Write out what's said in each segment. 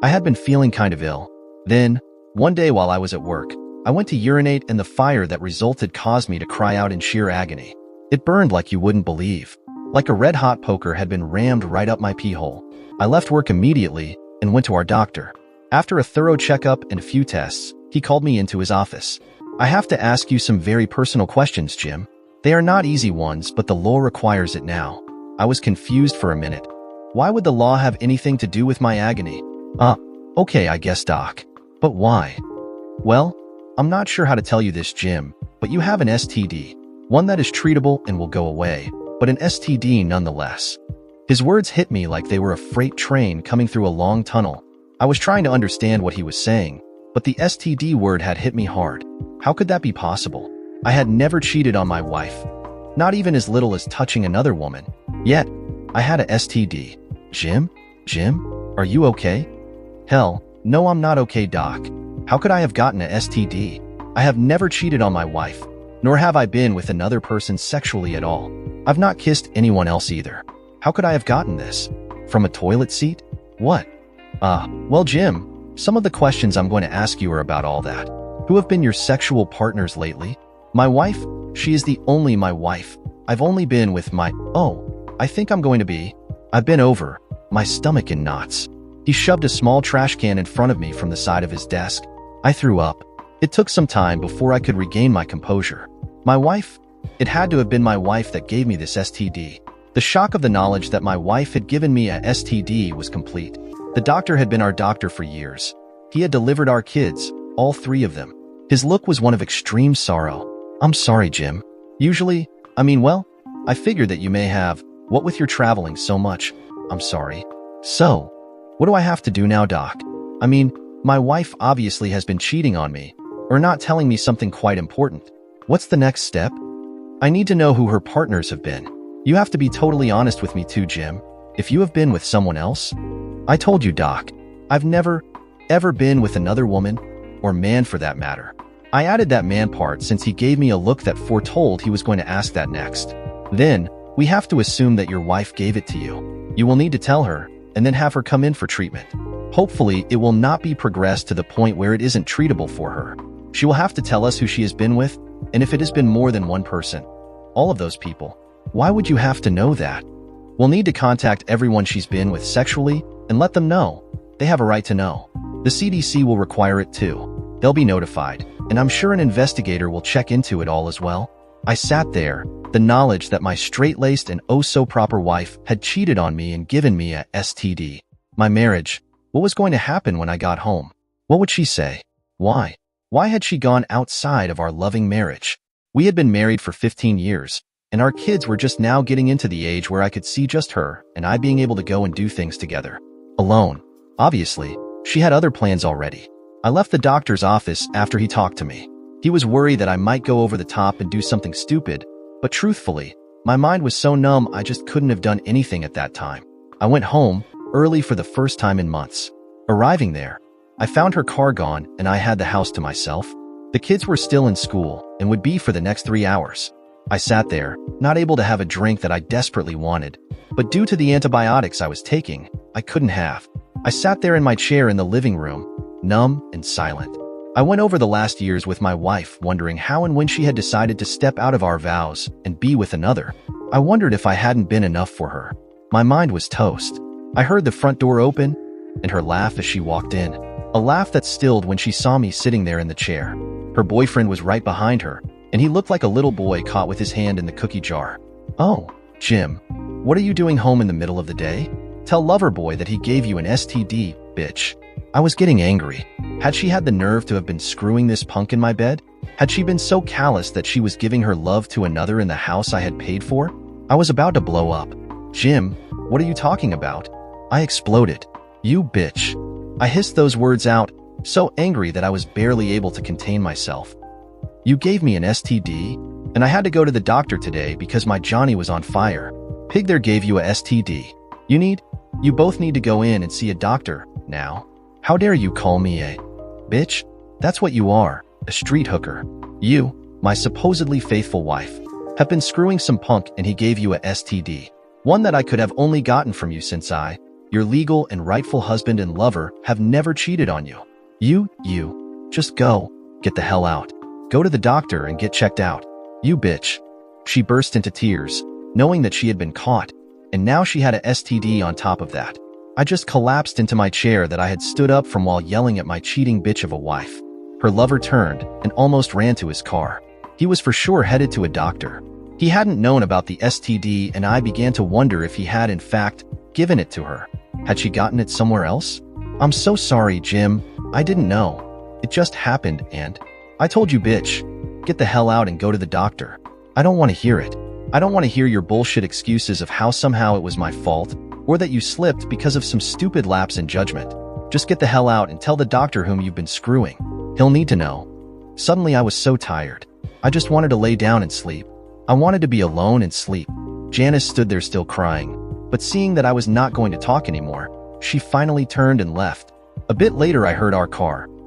I had been feeling kind of ill. Then, one day while I was at work, I went to urinate and the fire that resulted caused me to cry out in sheer agony. It burned like you wouldn't believe. Like a red-hot poker had been rammed right up my pee hole. I left work immediately and went to our doctor. After a thorough checkup and a few tests, he called me into his office. I have to ask you some very personal questions, Jim. They are not easy ones, but the law requires it now. I was confused for a minute. Why would the law have anything to do with my agony? Okay, I guess, Doc. But why? Well, I'm not sure how to tell you this, Jim, but you have an STD. One that is treatable and will go away, but an STD nonetheless. His words hit me like they were a freight train coming through a long tunnel. I was trying to understand what he was saying, but the STD word had hit me hard. How could that be possible? I had never cheated on my wife, not even as little as touching another woman. Yet, I had a STD. Jim, are you okay? Hell, no, I'm not okay, Doc. How could I have gotten a STD? I have never cheated on my wife, nor have I been with another person sexually at all. I've not kissed anyone else either. How could I have gotten this? From a toilet seat? What? Well, Jim, some of the questions I'm going to ask you are about all that. Who have been your sexual partners lately? My wife, she is the only my wife. I've only been with I've been over, my stomach in knots. He shoved a small trash can in front of me from the side of his desk. I threw up. It took some time before I could regain my composure. My wife? It had to have been my wife that gave me this STD. The shock of the knowledge that my wife had given me a STD was complete. The doctor had been our doctor for years. He had delivered our kids, all 3 of them. His look was one of extreme sorrow. I'm sorry, Jim. I figured that you may have. What with your traveling so much? I'm sorry. So, what do I have to do now, Doc? My wife obviously has been cheating on me, or not telling me something quite important. What's the next step? I need to know who her partners have been. You have to be totally honest with me too, Jim. If you have been with someone else? I told you, Doc. I've never, ever been with another woman, or man for that matter. I added that man part since he gave me a look that foretold he was going to ask that next. Then, we have to assume that your wife gave it to you. You will need to tell her, and then have her come in for treatment. Hopefully, it will not be progressed to the point where it isn't treatable for her. She will have to tell us who she has been with, and if it has been more than one person. All of those people. Why would you have to know that? We'll need to contact everyone she's been with sexually and let them know. They have a right to know. The CDC will require it too. They'll be notified, and I'm sure an investigator will check into it all as well. I sat there, the knowledge that my straight-laced and oh-so-proper wife had cheated on me and given me a STD. My marriage. What was going to happen when I got home? What would she say? Why? Why had she gone outside of our loving marriage? We had been married for 15 years, and our kids were just now getting into the age where I could see just her and I being able to go and do things together. Alone. Obviously, she had other plans already. I left the doctor's office after he talked to me. He was worried that I might go over the top and do something stupid, but truthfully, my mind was so numb I just couldn't have done anything at that time. I went home, early for the first time in months. Arriving there, I found her car gone and I had the house to myself. The kids were still in school and would be for the next 3 hours. I sat there, not able to have a drink that I desperately wanted, but due to the antibiotics I was taking, I couldn't have. I sat there in my chair in the living room, numb and silent. I went over the last years with my wife, wondering how and when she had decided to step out of our vows and be with another. I wondered if I hadn't been enough for her. My mind was toast. I heard the front door open and her laugh as she walked in. A laugh that stilled when she saw me sitting there in the chair. Her boyfriend was right behind her, and he looked like a little boy caught with his hand in the cookie jar. Oh, Jim, what are you doing home in the middle of the day? Tell Loverboy that he gave you an STD, bitch. I was getting angry. Had she had the nerve to have been screwing this punk in my bed? Had she been so callous that she was giving her love to another in the house I had paid for? I was about to blow up. Jim, what are you talking about? I exploded. You bitch. I hissed those words out, so angry that I was barely able to contain myself. You gave me an STD, and I had to go to the doctor today because my Johnny was on fire. Pig there gave you a STD. You both need to go in and see a doctor, now. How dare you call me a bitch? That's what you are, a street hooker. You, my supposedly faithful wife, have been screwing some punk and he gave you a STD. One that I could have only gotten from you since Your legal and rightful husband and lover have never cheated on you. Just go. Get the hell out. Go to the doctor and get checked out. You bitch. She burst into tears, knowing that she had been caught, and now she had a STD on top of that. I just collapsed into my chair that I had stood up from while yelling at my cheating bitch of a wife. Her lover turned and almost ran to his car. He was for sure headed to a doctor. He hadn't known about the STD, and I began to wonder if he had in fact given it to her. Had she gotten it somewhere else? I'm so sorry, Jim. I didn't know. It just happened, and I told you, bitch. Get the hell out and go to the doctor. I don't want to hear it. I don't want to hear your bullshit excuses of how somehow it was my fault, or that you slipped because of some stupid lapse in judgment. Just get the hell out and tell the doctor whom you've been screwing. He'll need to know. Suddenly I was so tired. I just wanted to lay down and sleep. I wanted to be alone and sleep. Janice stood there still crying, but seeing that I was not going to talk anymore, she finally turned and left. A bit later I heard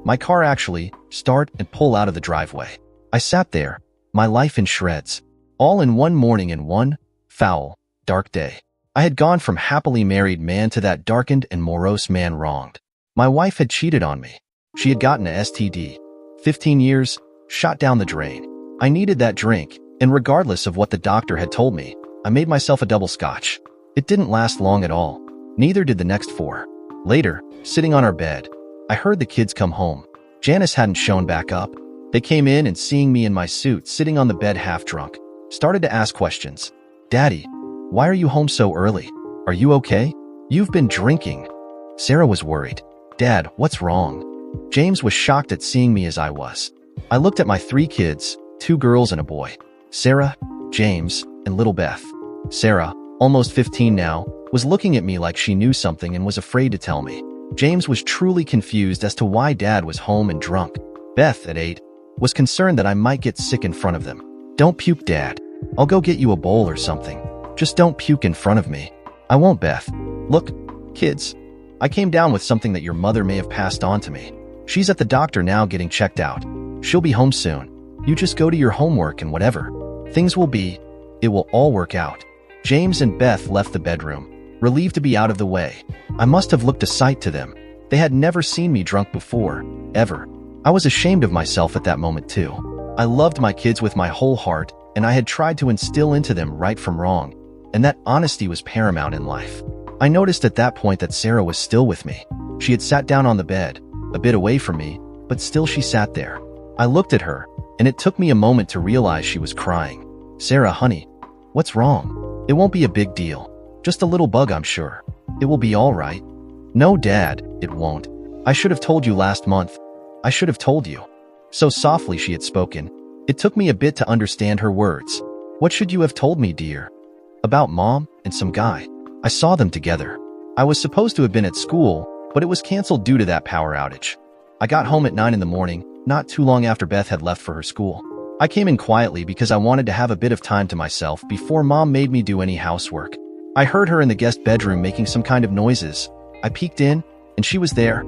my car actually, start and pull out of the driveway. I sat there, my life in shreds, all in one morning and one foul, dark day. I had gone from happily married man to that darkened and morose man wronged. My wife had cheated on me. She had gotten a STD. 15 years, shot down the drain. I needed that drink, and regardless of what the doctor had told me, I made myself a double scotch. It didn't last long at all. Neither did the next 4. Later, sitting on our bed, I heard the kids come home. Janice hadn't shown back up. They came in and seeing me in my suit sitting on the bed half drunk, started to ask questions. Daddy, why are you home so early? Are you okay? You've been drinking. Sarah was worried. Dad, what's wrong? James was shocked at seeing me as I was. I looked at my 3 kids, 2 girls and a boy. Sarah, James, and little Beth. Sarah, almost 15 now, was looking at me like she knew something and was afraid to tell me. James was truly confused as to why Dad was home and drunk. Beth, at 8, was concerned that I might get sick in front of them. Don't puke, Dad. I'll go get you a bowl or something. Just don't puke in front of me. I won't, Beth. Look, kids, I came down with something that your mother may have passed on to me. She's at the doctor now getting checked out. She'll be home soon. You just go to your homework and whatever. It will all work out. James and Beth left the bedroom, relieved to be out of the way. I must have looked a sight to them. They had never seen me drunk before, ever. I was ashamed of myself at that moment too. I loved my kids with my whole heart, and I had tried to instill into them right from wrong, and that honesty was paramount in life. I noticed at that point that Sarah was still with me. She had sat down on the bed, a bit away from me, but still she sat there. I looked at her, and it took me a moment to realize she was crying. Sarah, honey, what's wrong? It won't be a big deal. Just a little bug, I'm sure. It will be all right. No, Dad, it won't. I should have told you last month. I should have told you. So softly she had spoken. It took me a bit to understand her words. What should you have told me, dear? About Mom and some guy. I saw them together. I was supposed to have been at school, but it was canceled due to that power outage. I got home at 9 in the morning, not too long after Beth had left for her school. I came in quietly because I wanted to have a bit of time to myself before Mom made me do any housework. I heard her in the guest bedroom making some kind of noises. I peeked in, and she was there.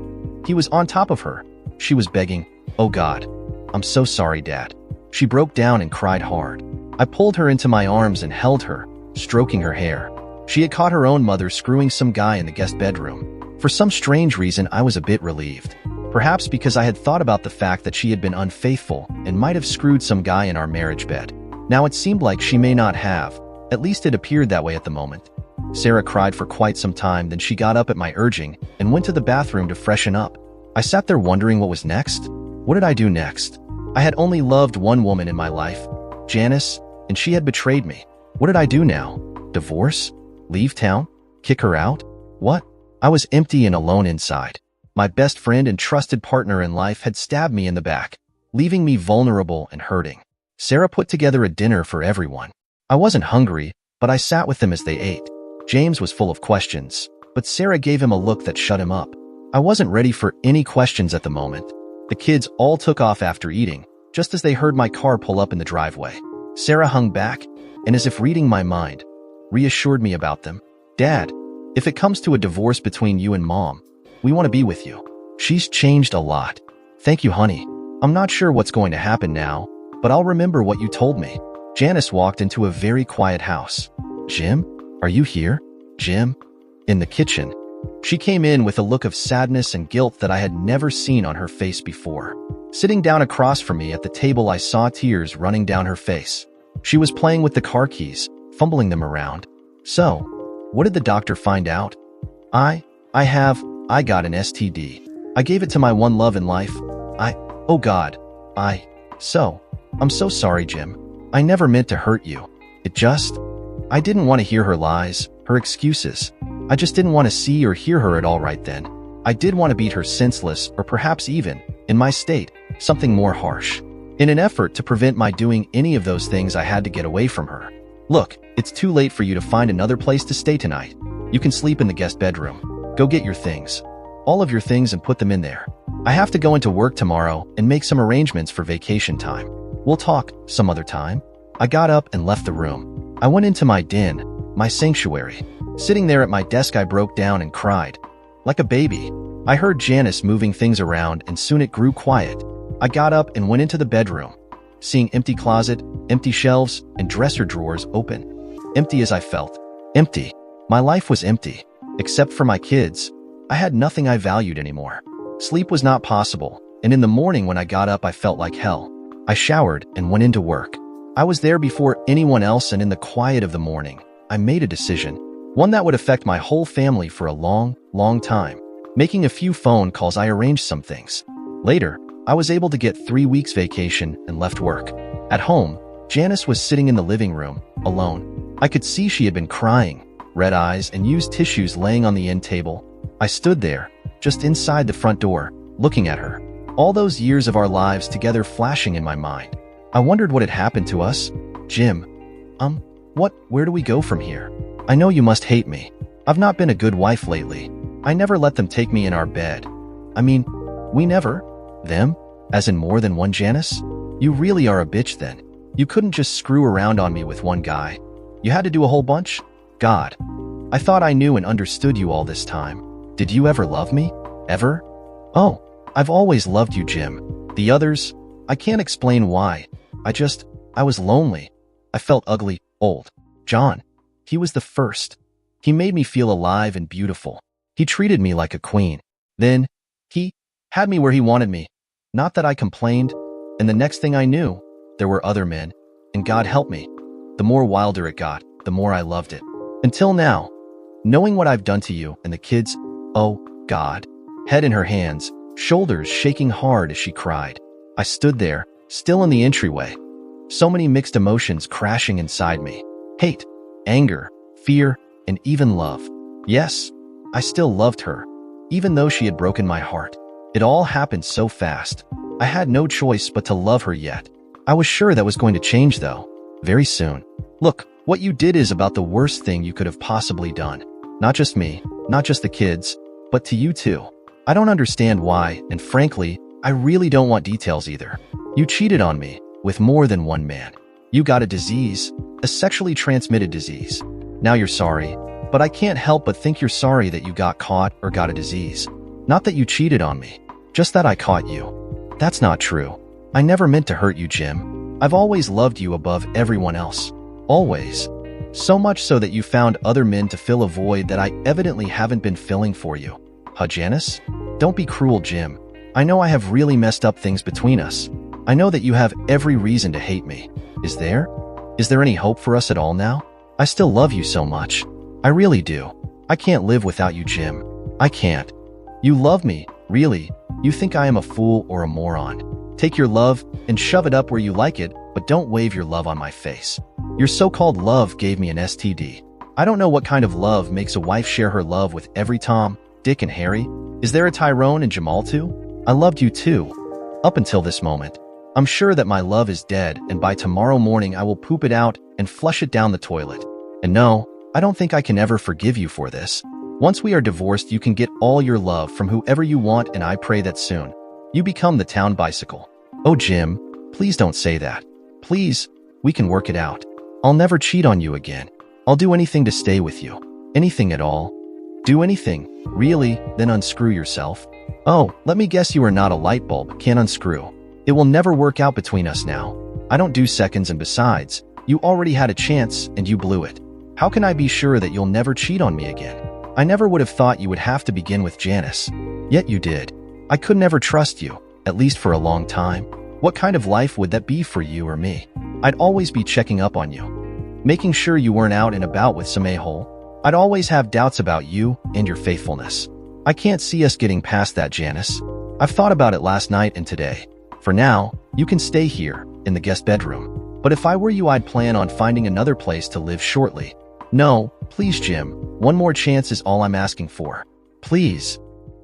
He was on top of her. She was begging, "Oh God, I'm so sorry, Dad." She broke down and cried hard. I pulled her into my arms and held her, stroking her hair. She had caught her own mother screwing some guy in the guest bedroom. For some strange reason, I was a bit relieved. Perhaps because I had thought about the fact that she had been unfaithful and might have screwed some guy in our marriage bed. Now it seemed like she may not have. At least it appeared that way at the moment. Sarah cried for quite some time, then she got up at my urging and went to the bathroom to freshen up. I sat there wondering what was next. What did I do next? I had only loved one woman in my life, Janice, and she had betrayed me. What did I do now? Divorce? Leave town? Kick her out? What? I was empty and alone inside. My best friend and trusted partner in life had stabbed me in the back, leaving me vulnerable and hurting. Sarah put together a dinner for everyone. I wasn't hungry, but I sat with them as they ate. James was full of questions, but Sarah gave him a look that shut him up. I wasn't ready for any questions at the moment. The kids all took off after eating, just as they heard my car pull up in the driveway. Sarah hung back, and as if reading my mind, reassured me about them. Dad, if it comes to a divorce between you and Mom, we want to be with you. She's changed a lot. Thank you, honey. I'm not sure what's going to happen now, but I'll remember what you told me. Janice walked into a very quiet house. Jim, are you here? Jim? In the kitchen, She came in with a look of sadness and guilt that I had never seen on her face before. Sitting down across from me at the table, I saw tears running down her face. She was playing with the car keys, fumbling them around. "So, what did the doctor find out?" I got an STD. I gave it to my one love in life. Oh God. I'm so sorry, Jim. I never meant to hurt you. I didn't want to hear her lies, her excuses. I just didn't want to see or hear her at all right then. I did want to beat her senseless, or perhaps even, in my state, something more harsh. In an effort to prevent my doing any of those things, I had to get away from her. Look, it's too late for you to find another place to stay tonight. You can sleep in the guest bedroom. Go get your things. All of your things, and put them in there. I have to go into work tomorrow and make some arrangements for vacation time. We'll talk some other time. I got up and left the room. I went into my den, my sanctuary. Sitting there at my desk, I broke down and cried. Like a baby. I heard Janice moving things around, and soon it grew quiet. I got up and went into the bedroom, seeing empty closet, empty shelves, and dresser drawers open. Empty as I felt. Empty. My life was empty. Except for my kids. I had nothing I valued anymore. Sleep was not possible, and in the morning when I got up, I felt like hell. I showered and went into work. I was there before anyone else, and in the quiet of the morning, I made a decision. One that would affect my whole family for a long, long time. Making a few phone calls, I arranged some things. Later, I was able to get 3 weeks vacation and left work. At home, Janice was sitting in the living room, alone. I could see she had been crying, red eyes and used tissues laying on the end table. I stood there, just inside the front door, looking at her. All those years of our lives together flashing in my mind. I wondered what had happened to us. Jim. Where do we go from here? I know you must hate me. I've not been a good wife lately. I never let them take me in our bed. We never. Them? As in more than one, Janice? You really are a bitch then. You couldn't just screw around on me with one guy. You had to do a whole bunch? God. I thought I knew and understood you all this time. Did you ever love me? Ever? Oh, I've always loved you, Jim. The others, I can't explain why. I was lonely. I felt ugly, old. John. He was the first. He made me feel alive and beautiful. He treated me like a queen. Then, he had me where he wanted me. Not that I complained. And the next thing I knew, there were other men. And God help me. The more wilder it got, the more I loved it. Until now, knowing what I've done to you and the kids, oh, God. Head in her hands, shoulders shaking hard as she cried. I stood there, still in the entryway. So many mixed emotions crashing inside me. Hate, anger, fear, and even love. Yes, I still loved her, even though she had broken my heart. It all happened so fast. I had no choice but to love her yet. I was sure that was going to change, though, very soon. Look, what you did is about the worst thing you could have possibly done. Not just me, not just the kids, but to you too. I don't understand why, and frankly, I really don't want details either. You cheated on me, with more than one man. You got a disease, a sexually transmitted disease. Now you're sorry, but I can't help but think you're sorry that you got caught or got a disease. Not that you cheated on me, just that I caught you. That's not true. I never meant to hurt you, Jim. I've always loved you above everyone else. Always. So much so that you found other men to fill a void that I evidently haven't been filling for you. Huh, Janice? Don't be cruel, Jim. I know I have really messed up things between us. I know that you have every reason to hate me. Is there? Is there any hope for us at all now? I still love you so much. I really do. I can't live without you, Jim. I can't. You love me, really. You think I am a fool or a moron. Take your love and shove it up where you like it, but don't wave your love on my face. Your so-called love gave me an STD. I don't know what kind of love makes a wife share her love with every Tom, Dick, and Harry. Is there a Tyrone and Jamal too? I loved you too. Up until this moment. I'm sure that my love is dead, and by tomorrow morning I will poop it out and flush it down the toilet. And no, I don't think I can ever forgive you for this. Once we are divorced, you can get all your love from whoever you want, and I pray that soon you become the town bicycle. Oh, Jim, please don't say that. Please, we can work it out. I'll never cheat on you again. I'll do anything to stay with you. Anything at all. Do anything, really, then unscrew yourself. Oh, let me guess, you are not a light bulb, can't unscrew. It will never work out between us now. I don't do seconds, and besides, you already had a chance and you blew it. How can I be sure that you'll never cheat on me again? I never would have thought you would have to begin with Janice. Yet you did. I could never trust you, at least for a long time. What kind of life would that be for you or me? I'd always be checking up on you, making sure you weren't out and about with some a-hole. I'd always have doubts about you and your faithfulness. I can't see us getting past that, Janice. I've thought about it last night and today. For now, you can stay here, in the guest bedroom. But if I were you, I'd plan on finding another place to live shortly. No, please, Jim. One more chance is all I'm asking for. Please.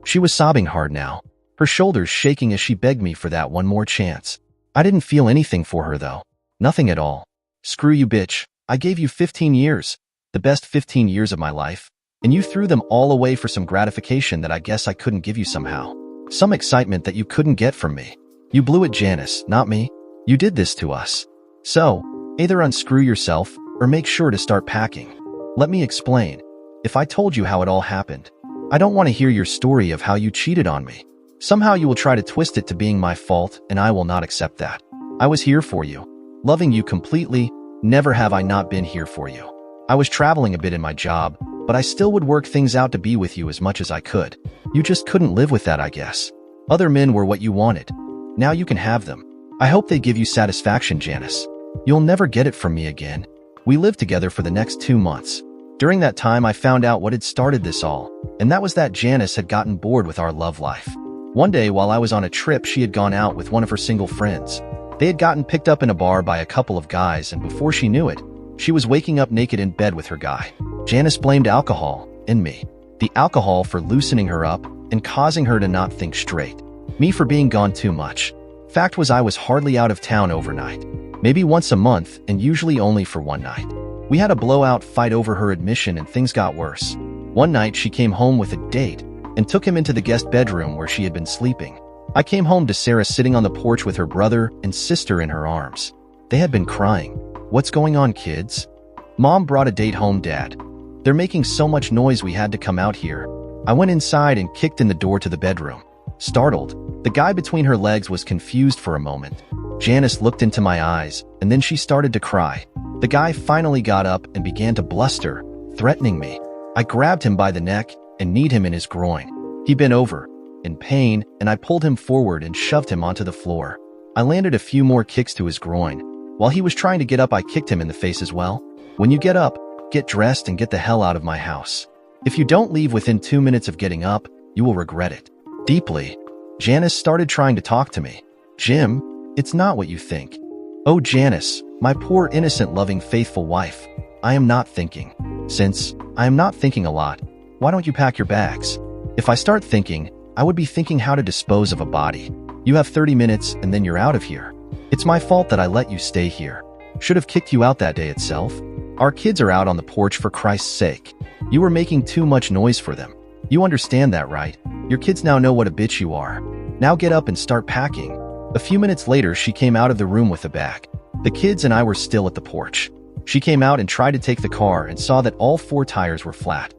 She was sobbing hard now, her shoulders shaking as she begged me for that one more chance. I didn't feel anything for her, though. Nothing at all. Screw you, bitch. I gave you 15 years, the best 15 years of my life, and you threw them all away for some gratification that I guess I couldn't give you somehow. Some excitement that you couldn't get from me. You blew it, Janice, not me. You did this to us. So, either unscrew yourself or make sure to start packing. Let me explain. If I told you how it all happened, I don't want to hear your story of how you cheated on me. Somehow you will try to twist it to being my fault, and I will not accept that. I was here for you, loving you completely. Never have I not been here for you. I was traveling a bit in my job, but I still would work things out to be with you as much as I could. You just couldn't live with that, I guess. Other men were what you wanted. Now you can have them. I hope they give you satisfaction, Janice. You'll never get it from me again. We lived together for the next 2 months. During that time, I found out what had started this all, and that was that Janice had gotten bored with our love life. One day, while I was on a trip, she had gone out with one of her single friends. They had gotten picked up in a bar by a couple of guys, and before she knew it, she was waking up naked in bed with her guy. Janice blamed alcohol, and me. The alcohol for loosening her up and causing her to not think straight. Me for being gone too much. Fact was, I was hardly out of town overnight. Maybe once a month, and usually only for one night. We had a blowout fight over her admission, and things got worse. One night, she came home with a date and took him into the guest bedroom where she had been sleeping. I came home to Sarah sitting on the porch with her brother and sister in her arms. They had been crying. What's going on, kids? Mom brought a date home, Dad. They're making so much noise we had to come out here. I went inside and kicked in the door to the bedroom. Startled, the guy between her legs was confused for a moment. Janice looked into my eyes, and then she started to cry. The guy finally got up and began to bluster, threatening me. I grabbed him by the neck and kneed him in his groin. He bent over, in pain, and I pulled him forward and shoved him onto the floor. I landed a few more kicks to his groin. While he was trying to get up, I kicked him in the face as well. When you get up, get dressed and get the hell out of my house. If you don't leave within 2 minutes of getting up, you will regret it. Deeply, Janice started trying to talk to me. Jim, it's not what you think. Oh, Janice, my poor, innocent, loving, faithful wife. I am not thinking. Since I am not thinking a lot, why don't you pack your bags? If I start thinking, I would be thinking how to dispose of a body. You have 30 minutes and then you're out of here. It's my fault that I let you stay here. Should have kicked you out that day itself. Our kids are out on the porch, for Christ's sake. You were making too much noise for them. You understand that, right? Your kids now know what a bitch you are. Now get up and start packing. A few minutes later, she came out of the room with a bag. The kids and I were still at the porch. She came out and tried to take the car and saw that all 4 tires were flat.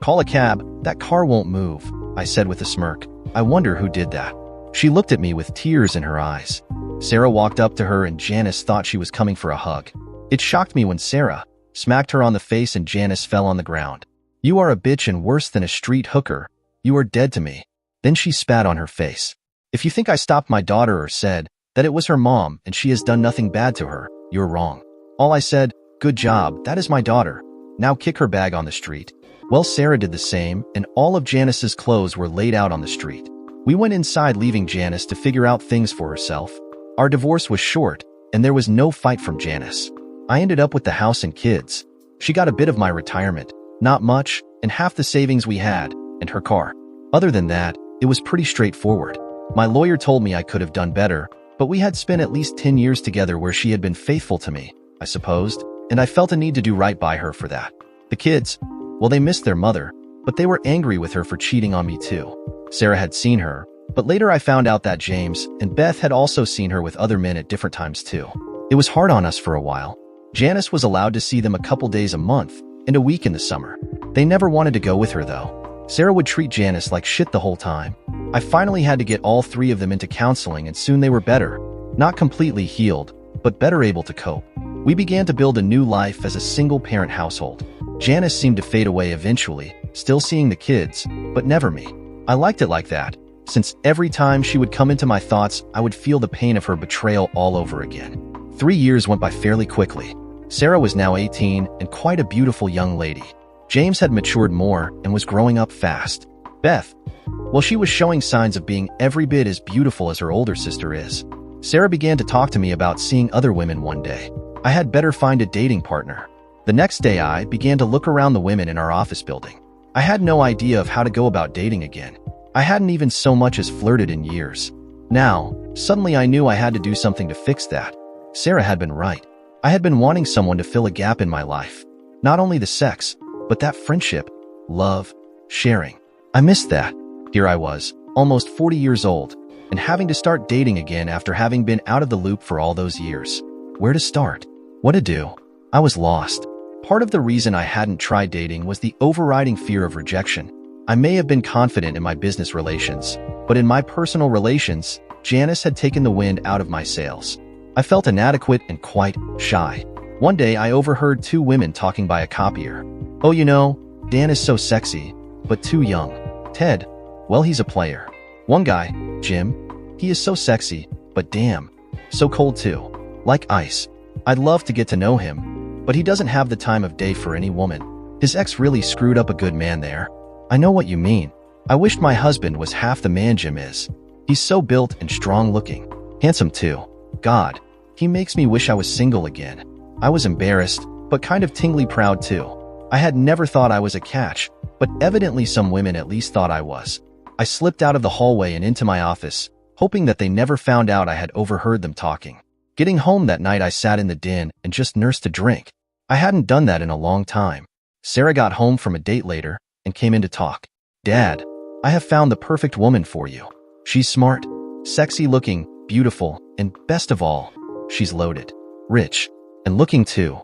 Call a cab, that car won't move, I said with a smirk. I wonder who did that. She looked at me with tears in her eyes. Sarah walked up to her and Janice thought she was coming for a hug. It shocked me when Sarah smacked her on the face and Janice fell on the ground. You are a bitch and worse than a street hooker. You are dead to me. Then she spat on her face. If you think I stopped my daughter or said that it was her mom and she has done nothing bad to her, you're wrong. All I said, good job, that is my daughter. Now kick her bag on the street. Well, Sarah did the same, and all of Janice's clothes were laid out on the street. We went inside, leaving Janice to figure out things for herself. Our divorce was short, and there was no fight from Janice. I ended up with the house and kids. She got a bit of my retirement, not much, and half the savings we had, and her car. Other than that, it was pretty straightforward. My lawyer told me I could have done better, but we had spent at least 10 years together where she had been faithful to me, I supposed, and I felt a need to do right by her for that. The kids, well, they missed their mother, but they were angry with her for cheating on me too. Sarah had seen her, but later I found out that James and Beth had also seen her with other men at different times too. It was hard on us for a while. Janice was allowed to see them a couple days a month and a week in the summer. They never wanted to go with her though. Sarah would treat Janice like shit the whole time. I finally had to get all 3 of them into counseling, and soon they were better. Not completely healed, but better able to cope. We began to build a new life as a single-parent household. Janice seemed to fade away eventually, still seeing the kids, but never me. I liked it like that, since every time she would come into my thoughts, I would feel the pain of her betrayal all over again. 3 years went by fairly quickly. Sarah was now 18 and quite a beautiful young lady. James had matured more and was growing up fast. Beth, well, she was showing signs of being every bit as beautiful as her older sister is. Sarah began to talk to me about seeing other women one day. I had better find a dating partner. The next day I began to look around the women in our office building. I had no idea of how to go about dating again. I hadn't even so much as flirted in years. Now, suddenly I knew I had to do something to fix that. Sarah had been right. I had been wanting someone to fill a gap in my life. Not only the sex, but that friendship, love, sharing. I missed that. Here I was, almost 40 years old, and having to start dating again after having been out of the loop for all those years. Where to start? What to do? I was lost. Part of the reason I hadn't tried dating was the overriding fear of rejection. I may have been confident in my business relations, but in my personal relations, Janice had taken the wind out of my sails. I felt inadequate and quite shy. One day I overheard 2 women talking by a copier. Oh, you know, Dan is so sexy, but too young. Ted, well, he's a player. One guy, Jim, he is so sexy, but damn, so cold too. Like ice. I'd love to get to know him, but he doesn't have the time of day for any woman. His ex really screwed up a good man there. I know what you mean. I wished my husband was half the man Jim is. He's so built and strong looking. Handsome too. God, he makes me wish I was single again. I was embarrassed, but kind of tingly proud too. I had never thought I was a catch, but evidently some women at least thought I was. I slipped out of the hallway and into my office, hoping that they never found out I had overheard them talking. Getting home that night I sat in the den and just nursed a drink. I hadn't done that in a long time. Sarah got home from a date later and came in to talk. Dad, I have found the perfect woman for you. She's smart, sexy looking, beautiful, and best of all, she's loaded, rich, and looking too.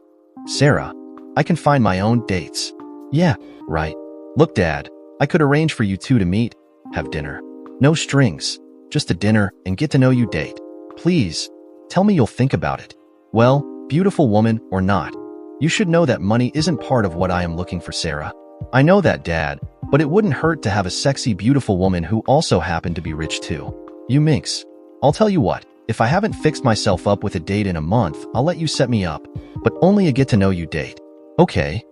Sarah, I can find my own dates. Yeah, right. Look, Dad, I could arrange for you 2 to meet, have dinner. No strings, just a dinner and get to know you date. Please, tell me you'll think about it. Well, beautiful woman or not, you should know that money isn't part of what I am looking for, Sarah. I know that, Dad, but it wouldn't hurt to have a sexy, beautiful woman who also happened to be rich too. You minx. I'll tell you what, if I haven't fixed myself up with a date in a month, I'll let you set me up, but only a get-to-know-you date. Okay.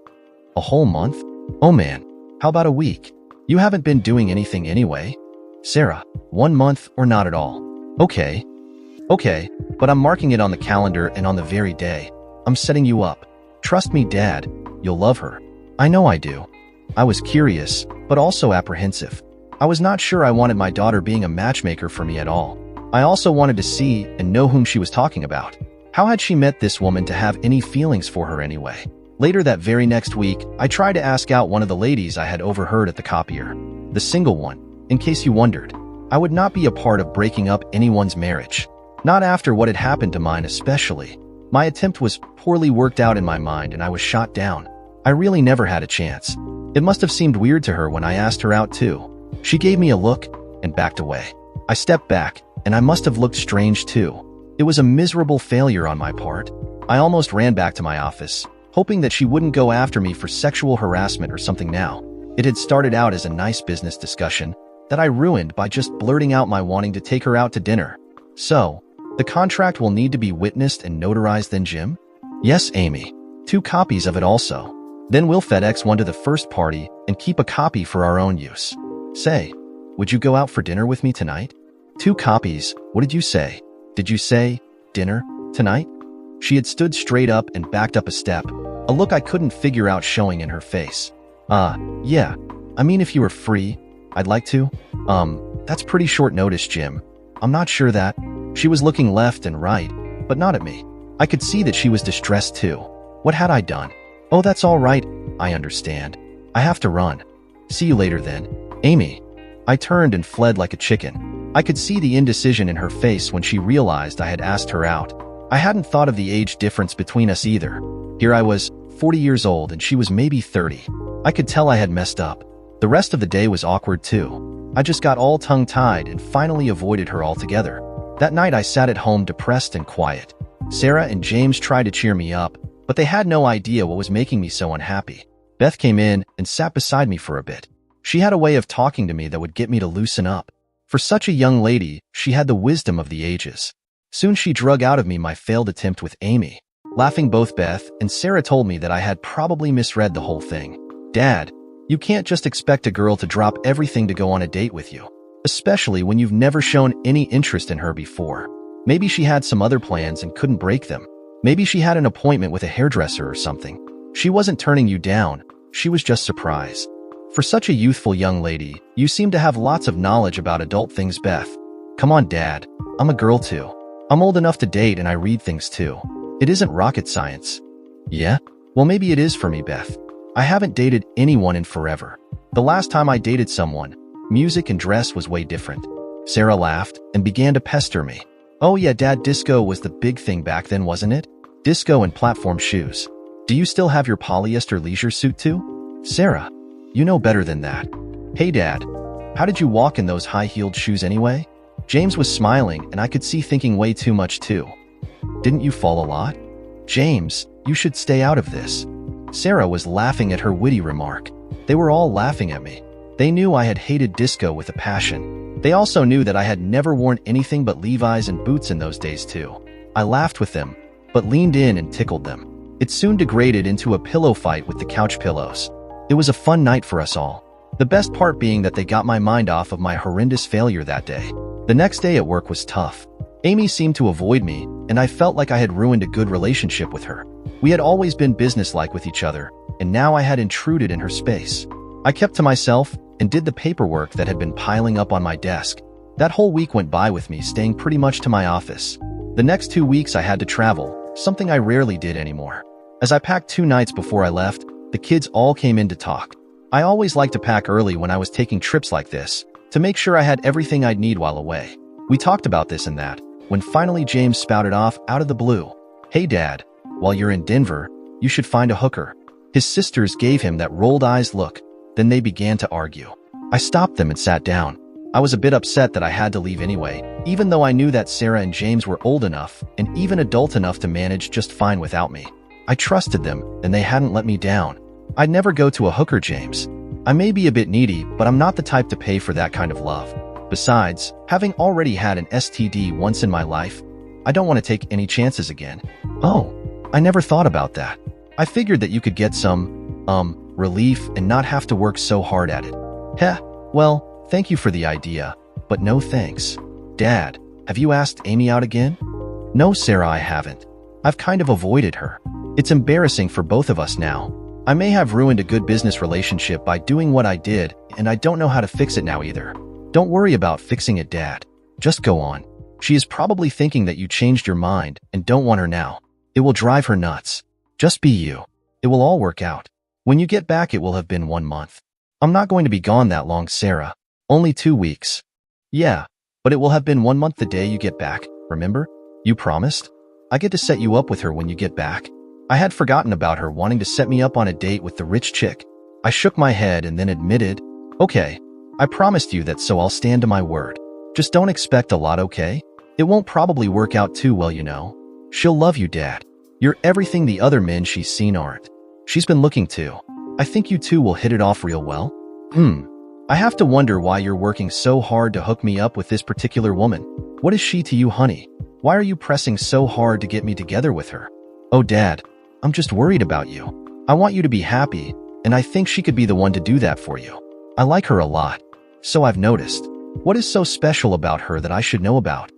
A whole month? Oh man, how about a week? You haven't been doing anything anyway. Sarah, 1 month or not at all. Okay, but I'm marking it on the calendar and on the very day. I'm setting you up. Trust me, Dad, you'll love her. I know I do. I was curious, but also apprehensive. I was not sure I wanted my daughter being a matchmaker for me at all. I also wanted to see and know whom she was talking about. How had she met this woman to have any feelings for her anyway? Later that very next week, I tried to ask out one of the ladies I had overheard at the copier. The single one, in case you wondered. I would not be a part of breaking up anyone's marriage. Not after what had happened to mine especially. My attempt was poorly worked out in my mind and I was shot down. I really never had a chance. It must have seemed weird to her when I asked her out too. She gave me a look and backed away. I stepped back and I must have looked strange too. It was a miserable failure on my part. I almost ran back to my office, hoping that she wouldn't go after me for sexual harassment or something now. It had started out as a nice business discussion that I ruined by just blurting out my wanting to take her out to dinner. So, the contract will need to be witnessed and notarized then, Jim? Yes, Amy. 2 copies of it also. Then we'll FedEx one to the first party and keep a copy for our own use. Say, would you go out for dinner with me tonight? 2 copies, what did you say? Did you say, dinner, tonight? She had stood straight up and backed up a step, a look I couldn't figure out showing in her face. Yeah. I mean, if you were free, I'd like to. That's pretty short notice, Jim. I'm not sure that. She was looking left and right, but not at me. I could see that she was distressed too. What had I done? Oh, that's all right. I understand. I have to run. See you later then, Amy. I turned and fled like a chicken. I could see the indecision in her face when she realized I had asked her out. I hadn't thought of the age difference between us either. Here I was, 40 years old, and she was maybe 30. I could tell I had messed up. The rest of the day was awkward too. I just got all tongue-tied and finally avoided her altogether. That night I sat at home depressed and quiet. Sarah and James tried to cheer me up, but they had no idea what was making me so unhappy. Beth came in and sat beside me for a bit. She had a way of talking to me that would get me to loosen up. For such a young lady, she had the wisdom of the ages. Soon she drug out of me my failed attempt with Amy. Laughing, both Beth and Sarah told me that I had probably misread the whole thing. Dad, you can't just expect a girl to drop everything to go on a date with you, especially when you've never shown any interest in her before. Maybe she had some other plans and couldn't break them. Maybe she had an appointment with a hairdresser or something. She wasn't turning you down, she was just surprised. For such a youthful young lady, you seem to have lots of knowledge about adult things, Beth. Come on, Dad. I'm a girl too. I'm old enough to date and I read things too. It isn't rocket science. Yeah? Well, maybe it is for me, Beth. I haven't dated anyone in forever. The last time I dated someone, music and dress was way different. Sarah laughed and began to pester me. Oh yeah, Dad, disco was the big thing back then, wasn't it? Disco and platform shoes. Do you still have your polyester leisure suit too? Sarah, you know better than that. Hey Dad, how did you walk in those high-heeled shoes anyway? James was smiling and I could see thinking way too much too. Didn't you fall a lot? James, you should stay out of this. Sarah was laughing at her witty remark. They were all laughing at me. They knew I had hated disco with a passion. They also knew that I had never worn anything but Levi's and boots in those days too. I laughed with them, but leaned in and tickled them. It soon degraded into a pillow fight with the couch pillows. It was a fun night for us all. The best part being that they got my mind off of my horrendous failure that day. The next day at work was tough. Amy seemed to avoid me, and I felt like I had ruined a good relationship with her. We had always been businesslike with each other, and now I had intruded in her space. I kept to myself and did the paperwork that had been piling up on my desk. That whole week went by with me staying pretty much to my office. The next 2 weeks I had to travel, something I rarely did anymore. As I packed 2 nights before I left, the kids all came in to talk. I always liked to pack early when I was taking trips like this, to make sure I had everything I'd need while away. We talked about this and that, when finally James spouted off out of the blue. Hey Dad, while you're in Denver, you should find a hooker. His sisters gave him that rolled eyes look, then they began to argue. I stopped them and sat down. I was a bit upset that I had to leave anyway, even though I knew that Sarah and James were old enough and even adult enough to manage just fine without me. I trusted them, and they hadn't let me down. I'd never go to a hooker, James. I may be a bit needy, but I'm not the type to pay for that kind of love. Besides, having already had an STD once in my life, I don't want to take any chances again. Oh, I never thought about that. I figured that you could get some, relief and not have to work so hard at it. Heh, well, thank you for the idea, but no thanks. Dad, have you asked Amy out again? No, Sarah, I haven't. I've kind of avoided her. It's embarrassing for both of us now. I may have ruined a good business relationship by doing what I did, and I don't know how to fix it now either. Don't worry about fixing it, Dad. Just go on. She is probably thinking that you changed your mind and don't want her now. It will drive her nuts. Just be you. It will all work out. When you get back, it will have been 1 month. I'm not going to be gone that long, Sarah. Only 2 weeks. Yeah, but it will have been 1 month the day you get back, remember? You promised? I get to set you up with her when you get back. I had forgotten about her wanting to set me up on a date with the rich chick. I shook my head and then admitted, okay, I promised you that, so I'll stand to my word. Just don't expect a lot, okay? It won't probably work out too well, you know. She'll love you, Dad. You're everything the other men she's seen aren't. She's been looking too. I think you two will hit it off real well. I have to wonder why you're working so hard to hook me up with this particular woman. What is she to you, honey? Why are you pressing so hard to get me together with her? Oh, Dad, I'm just worried about you. I want you to be happy, and I think she could be the one to do that for you. I like her a lot. So I've noticed. What is so special about her that I should know about?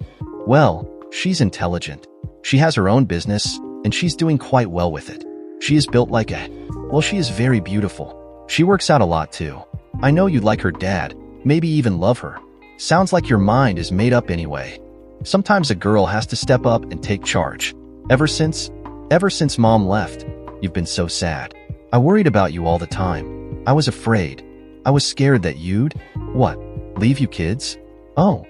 Well, she's intelligent. She has her own business, and she's doing quite well with it. She is built like she is very beautiful. She works out a lot too. I know you'd like her, Dad, maybe even love her. Sounds like your mind is made up anyway. Sometimes a girl has to step up and take charge. Ever since Mom left, you've been so sad. I worried about you all the time. I was afraid. I was scared that you'd, leave you kids? Oh,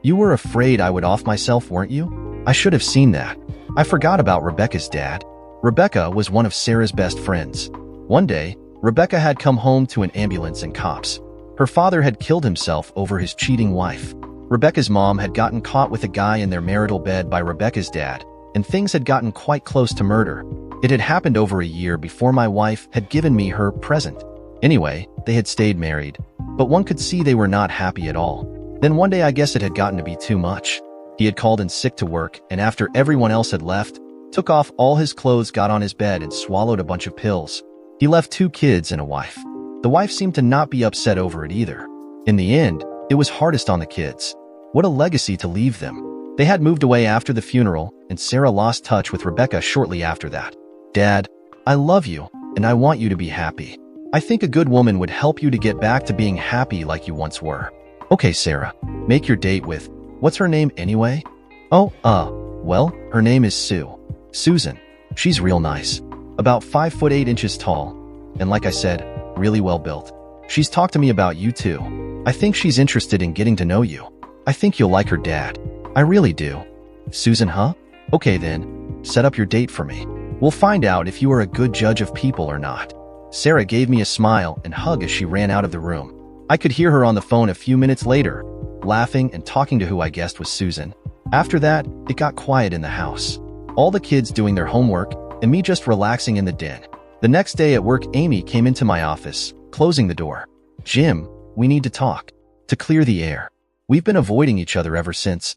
you were afraid I would off myself, weren't you? I should have seen that. I forgot about Rebecca's dad. Rebecca was one of Sarah's best friends. One day, Rebecca had come home to an ambulance and cops. Her father had killed himself over his cheating wife. Rebecca's mom had gotten caught with a guy in their marital bed by Rebecca's dad, and things had gotten quite close to murder. It had happened over a year before my wife had given me her present. Anyway, they had stayed married, but one could see they were not happy at all. Then one day I guess it had gotten to be too much. He had called in sick to work, and after everyone else had left, took off all his clothes, got on his bed, and swallowed a bunch of pills. He left 2 kids and a wife. The wife seemed to not be upset over it either. In the end, it was hardest on the kids. What a legacy to leave them. They had moved away after the funeral, and Sarah lost touch with Rebecca shortly after that. Dad, I love you, and I want you to be happy. I think a good woman would help you to get back to being happy like you once were. Okay, Sarah, make your date with, what's her name anyway? Well, her name is Sue. Susan. She's real nice. About 5 foot 8 inches tall. And like I said, really well built. She's talked to me about you too. I think she's interested in getting to know you. I think you'll like her dad. I really do. Susan, huh? Okay then, set up your date for me. We'll find out if you are a good judge of people or not. Sarah gave me a smile and hug as she ran out of the room. I could hear her on the phone a few minutes later, laughing and talking to who I guessed was Susan. After that, it got quiet in the house. All the kids doing their homework and me just relaxing in the den. The next day at work, Amy came into my office, closing the door. Jim, we need to talk. To clear the air. We've been avoiding each other ever since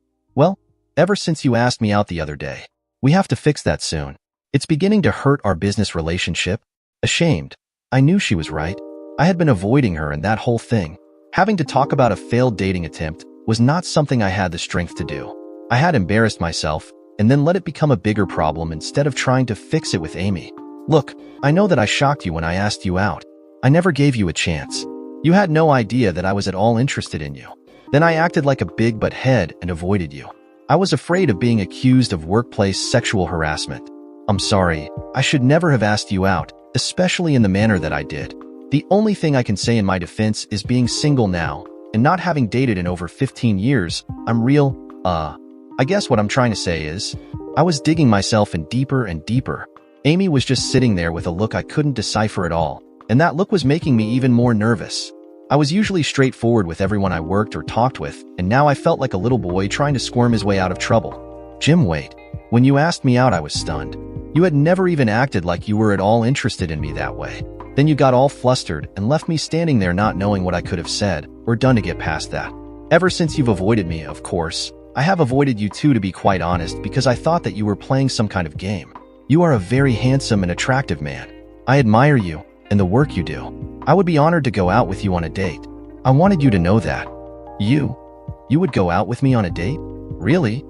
you asked me out the other day. We have to fix that soon. It's beginning to hurt our business relationship. Ashamed. I knew she was right. I had been avoiding her, and that whole thing, having to talk about a failed dating attempt, was not something I had the strength to do. I had embarrassed myself and then let it become a bigger problem instead of trying to fix it with Amy. Look, I know that I shocked you when I asked you out. I never gave you a chance. You had no idea that I was at all interested in you. Then I acted like a big butt head and avoided you. I was afraid of being accused of workplace sexual harassment. I'm sorry, I should never have asked you out, especially in the manner that I did. The only thing I can say in my defense is being single now, and not having dated in over 15 years, I guess what I'm trying to say is, I was digging myself in deeper and deeper. Amy was just sitting there with a look I couldn't decipher at all, and that look was making me even more nervous. I was usually straightforward with everyone I worked or talked with, and now I felt like a little boy trying to squirm his way out of trouble. Jim, wait. When you asked me out, I was stunned. You had never even acted like you were at all interested in me that way. Then you got all flustered and left me standing there not knowing what I could have said or done to get past that. Ever since you've avoided me, of course, I have avoided you too, to be quite honest, because I thought that you were playing some kind of game. You are a very handsome and attractive man. I admire you and the work you do. I would be honored to go out with you on a date. I wanted you to know that. You would go out with me on a date? Really?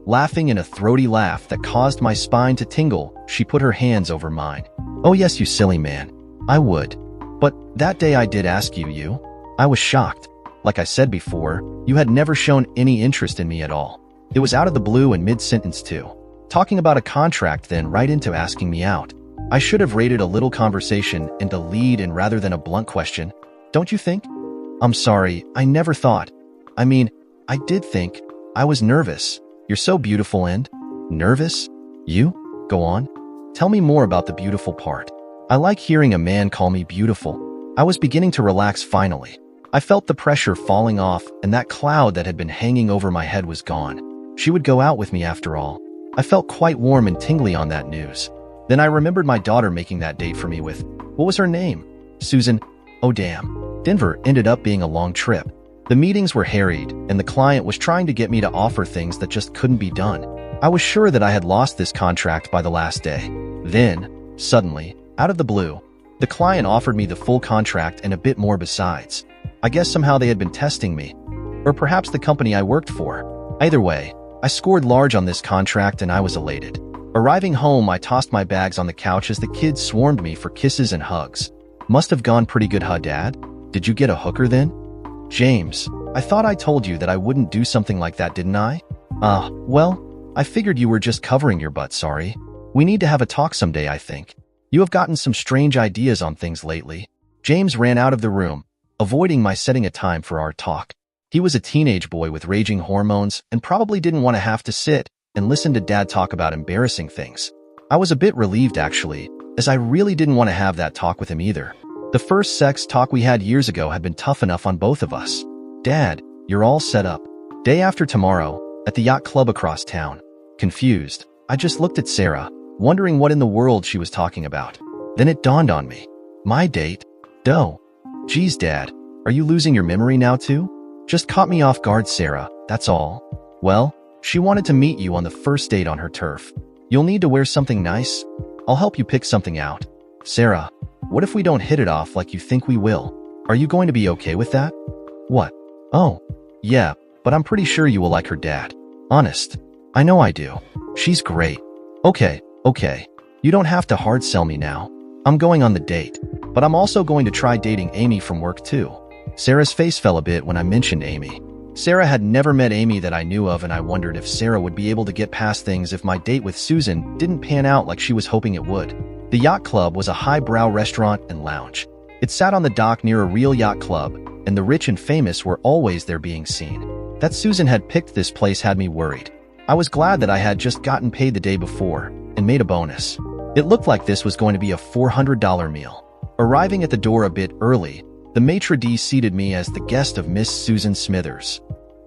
Laughing in a throaty laugh that caused my spine to tingle, she put her hands over mine. Oh yes, you silly man. I would. But that day I did ask you. I was shocked. Like I said before, you had never shown any interest in me at all. It was out of the blue and mid-sentence too. Talking about a contract, then right into asking me out. I should have rated a little conversation and a lead in rather than a blunt question. Don't you think? I'm sorry, I never thought. I did think. I was nervous. You're so beautiful and… Nervous? You? Go on. Tell me more about the beautiful part. I like hearing a man call me beautiful. I was beginning to relax finally. I felt the pressure falling off, and that cloud that had been hanging over my head was gone. She would go out with me after all. I felt quite warm and tingly on that news. Then I remembered my daughter making that date for me with… What was her name? Susan. Oh damn. Denver ended up being a long trip. The meetings were harried, and the client was trying to get me to offer things that just couldn't be done. I was sure that I had lost this contract by the last day. Then, suddenly, out of the blue, the client offered me the full contract and a bit more besides. I guess somehow they had been testing me. Or perhaps the company I worked for. Either way, I scored large on this contract and I was elated. Arriving home, I tossed my bags on the couch as the kids swarmed me for kisses and hugs. Must have gone pretty good, huh, Dad? Did you get a hooker then? James, I thought I told you that I wouldn't do something like that, didn't I? Well, I figured you were just covering your butt, sorry. We need to have a talk someday, I think. You have gotten some strange ideas on things lately. James ran out of the room, avoiding my setting a time for our talk. He was a teenage boy with raging hormones and probably didn't want to have to sit and listen to Dad talk about embarrassing things. I was a bit relieved, actually, as I really didn't want to have that talk with him either. The first sex talk we had years ago had been tough enough on both of us. Dad, you're all set up. Day after tomorrow, at the yacht club across town. Confused, I just looked at Sarah. wondering what in the world she was talking about. Then it dawned on me. My date? Doe. Geez, Dad, are you losing your memory now too? Just caught me off guard, Sarah, that's all. Well, she wanted to meet you on the first date on her turf. You'll need to wear something nice. I'll help you pick something out. Sarah, what if we don't hit it off like you think we will? Are you going to be okay with that? What? Oh, yeah, but I'm pretty sure you will like her dad. Honest. I know I do. She's great. Okay. You don't have to hard sell me now. I'm going on the date, but I'm also going to try dating Amy from work too. Sarah's face fell a bit when I mentioned Amy. Sarah had never met Amy that I knew of, and I wondered if Sarah would be able to get past things if my date with Susan didn't pan out like she was hoping it would. The yacht club was a highbrow restaurant and lounge. It sat on the dock near a real yacht club, and the rich and famous were always there being seen. That Susan had picked this place had me worried. I was glad that I had just gotten paid the day before and made a bonus. It looked like this was going to be a $400 meal. Arriving at the door a bit early, the maitre d' seated me as the guest of Miss Susan Smithers.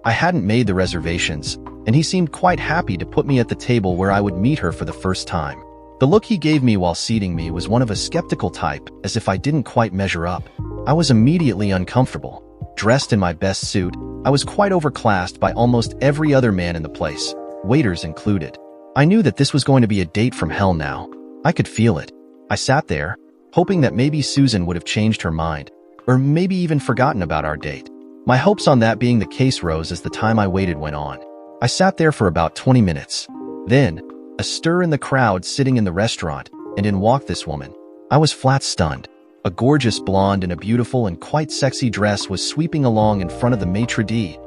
I hadn't made the reservations, and he seemed quite happy to put me at the table where I would meet her for the first time. The look he gave me while seating me was one of a skeptical type, as if I didn't quite measure up. I was immediately uncomfortable. Dressed in my best suit, I was quite overclassed by almost every other man in the place, waiters included. I knew that this was going to be a date from hell now. I could feel it. I sat there, hoping that maybe Susan would have changed her mind, or maybe even forgotten about our date. My hopes on that being the case rose as the time I waited went on. I sat there for about 20 minutes. Then, a stir in the crowd sitting in the restaurant, and in walked this woman. I was flat stunned. A gorgeous blonde in a beautiful and quite sexy dress was sweeping along in front of the maitre d',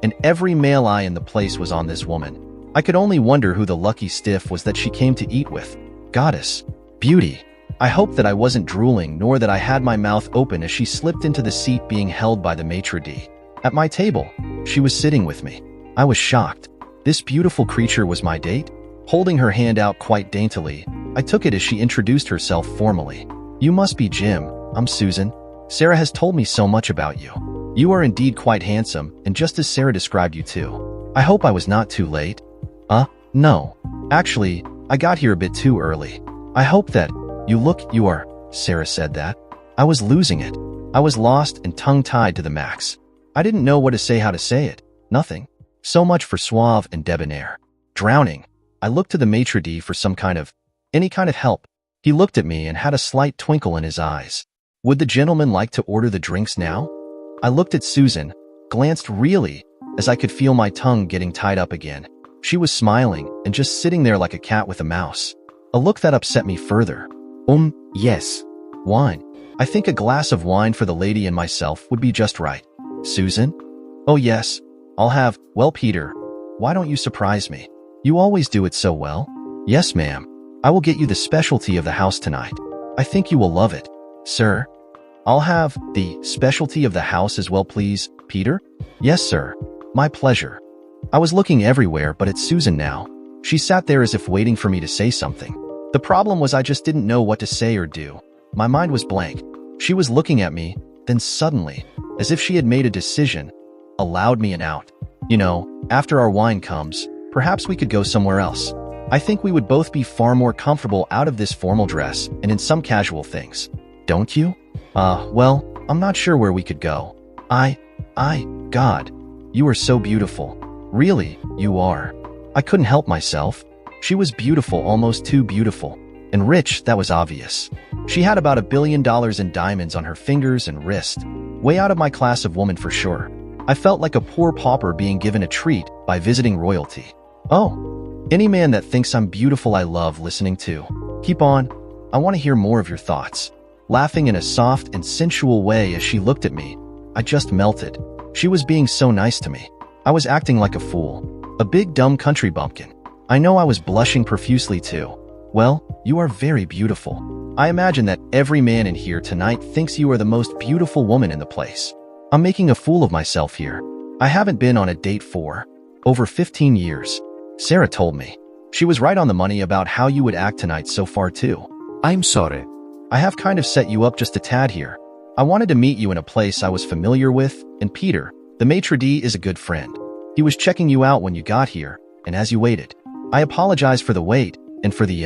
and every male eye in the place was on this woman. I could only wonder who the lucky stiff was that she came to eat with. Goddess. Beauty. I hoped that I wasn't drooling nor that I had my mouth open as she slipped into the seat being held by the maitre d'. At my table, she was sitting with me. I was shocked. This beautiful creature was my date? Holding her hand out quite daintily, I took it as she introduced herself formally. You must be Jim. I'm Susan. Sarah has told me so much about you. You are indeed quite handsome, and just as Sarah described you too. I hope I was not too late. No. Actually, I got here a bit too early. I hope that you are. Sarah said that. I was losing it. I was lost and tongue-tied to the max. I didn't know what to say, how to say it. Nothing. So much for suave and debonair. Drowning. I looked to the maitre d' for any kind of help. He looked at me and had a slight twinkle in his eyes. Would the gentleman like to order the drinks now? I looked at Susan, glanced really, as I could feel my tongue getting tied up again. She was smiling and just sitting there like a cat with a mouse. A look that upset me further. Yes. Wine. I think a glass of wine for the lady and myself would be just right. Susan? Oh yes. I'll have, well, Peter, why don't you surprise me? You always do it so well. Yes, ma'am. I will get you the specialty of the house tonight. I think you will love it. Sir? I'll have the specialty of the house as well, please, Peter? Yes, sir. My pleasure. I was looking everywhere but at Susan now. She sat there as if waiting for me to say something. The problem was I just didn't know what to say or do. My mind was blank. She was looking at me, then suddenly, as if she had made a decision, allowed me an out. You know, after our wine comes, perhaps we could go somewhere else. I think we would both be far more comfortable out of this formal dress and in some casual things. Don't you? Well, I'm not sure where we could go. God, you are so beautiful. Really, you are. I couldn't help myself. She was beautiful, almost too beautiful. And rich, that was obvious. She had about $1 billion in diamonds on her fingers and wrist. Way out of my class of woman for sure. I felt like a poor pauper being given a treat by visiting royalty. Oh, any man that thinks I'm beautiful I love listening to. Keep on. I want to hear more of your thoughts. Laughing in a soft and sensual way as she looked at me, I just melted. She was being so nice to me. I was acting like a fool. A big dumb country bumpkin. I know I was blushing profusely too. Well, you are very beautiful. I imagine that every man in here tonight thinks you are the most beautiful woman in the place. I'm making a fool of myself here. I haven't been on a date for over 15 years. Sarah told me. She was right on the money about how you would act tonight so far too. I'm sorry. I have kind of set you up just a tad here. I wanted to meet you in a place I was familiar with, and Peter, the maitre d', is a good friend. He was checking you out when you got here, and as you waited. I apologize for the wait, and for the,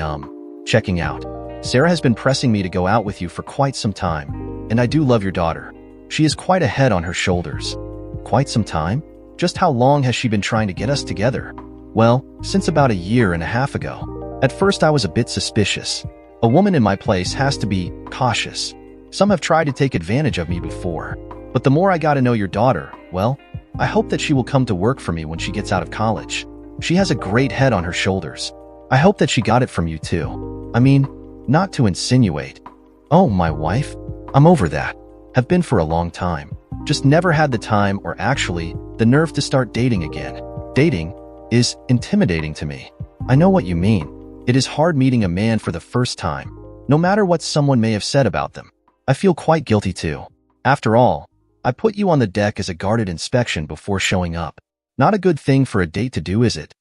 Checking out. Sarah has been pressing me to go out with you for quite some time, and I do love your daughter. She is quite a head on her shoulders. Quite some time? Just how long has she been trying to get us together? Well, since about a year and a half ago. At first I was a bit suspicious. A woman in my place has to be cautious. Some have tried to take advantage of me before. But the more I got to know your daughter, well, I hope that she will come to work for me when she gets out of college. She has a great head on her shoulders. I hope that she got it from you too. I mean, not to insinuate. Oh, my wife? I'm over that. Have been for a long time. Just never had the time or actually the nerve to start dating again. Dating is intimidating to me. I know what you mean. It is hard meeting a man for the first time, no matter what someone may have said about them. I feel quite guilty too. After all, I put you on the deck as a guarded inspection before showing up. Not a good thing for a date to do, is it?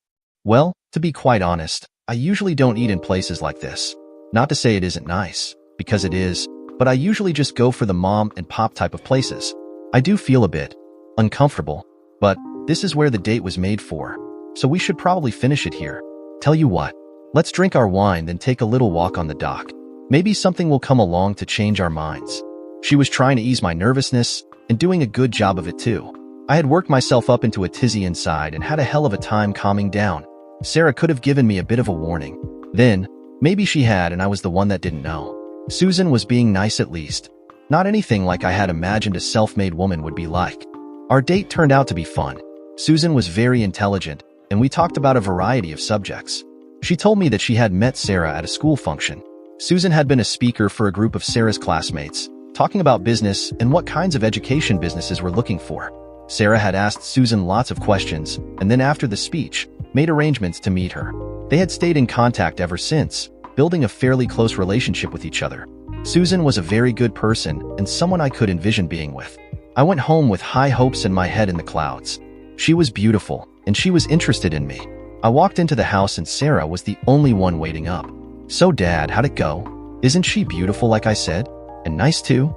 Well, to be quite honest, I usually don't eat in places like this. Not to say it isn't nice, because it is, but I usually just go for the mom and pop type of places. I do feel a bit uncomfortable, but this is where the date was made for, so we should probably finish it here. Tell you what, let's drink our wine then take a little walk on the dock. Maybe something will come along to change our minds. She was trying to ease my nervousness and doing a good job of it too. I had worked myself up into a tizzy inside and had a hell of a time calming down. Sarah could have given me a bit of a warning. Then, maybe she had and I was the one that didn't know. Susan was being nice at least. Not anything like I had imagined a self-made woman would be like. Our date turned out to be fun. Susan was very intelligent, and we talked about a variety of subjects. She told me that she had met Sarah at a school function. Susan had been a speaker for a group of Sarah's classmates, talking about business and what kinds of education businesses were looking for. Sarah had asked Susan lots of questions, and then after the speech, made arrangements to meet her. They had stayed in contact ever since, building a fairly close relationship with each other. Susan was a very good person and someone I could envision being with. I went home with high hopes and my head in the clouds. She was beautiful, and she was interested in me. I walked into the house and Sarah was the only one waiting up. So Dad, how'd it go? Isn't she beautiful like I said? And nice too?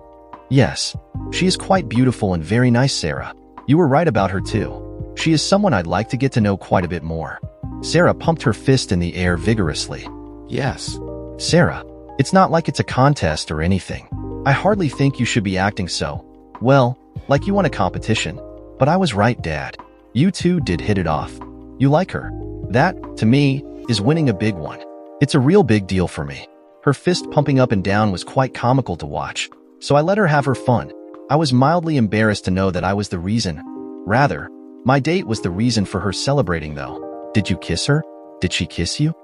Yes, she is quite beautiful and very nice, Sarah. You were right about her too. She is someone I'd like to get to know quite a bit more. Sarah pumped her fist in the air vigorously. Yes. Sarah, it's not like it's a contest or anything. I hardly think you should be acting so, well, like you won a competition. But I was right, Dad. You two did hit it off. You like her. That, to me, is winning a big one. It's a real big deal for me. Her fist pumping up and down was quite comical to watch, so I let her have her fun. I was mildly embarrassed to know that I was the reason. Rather, my date was the reason for her celebrating though. Did you kiss her? Did she kiss you?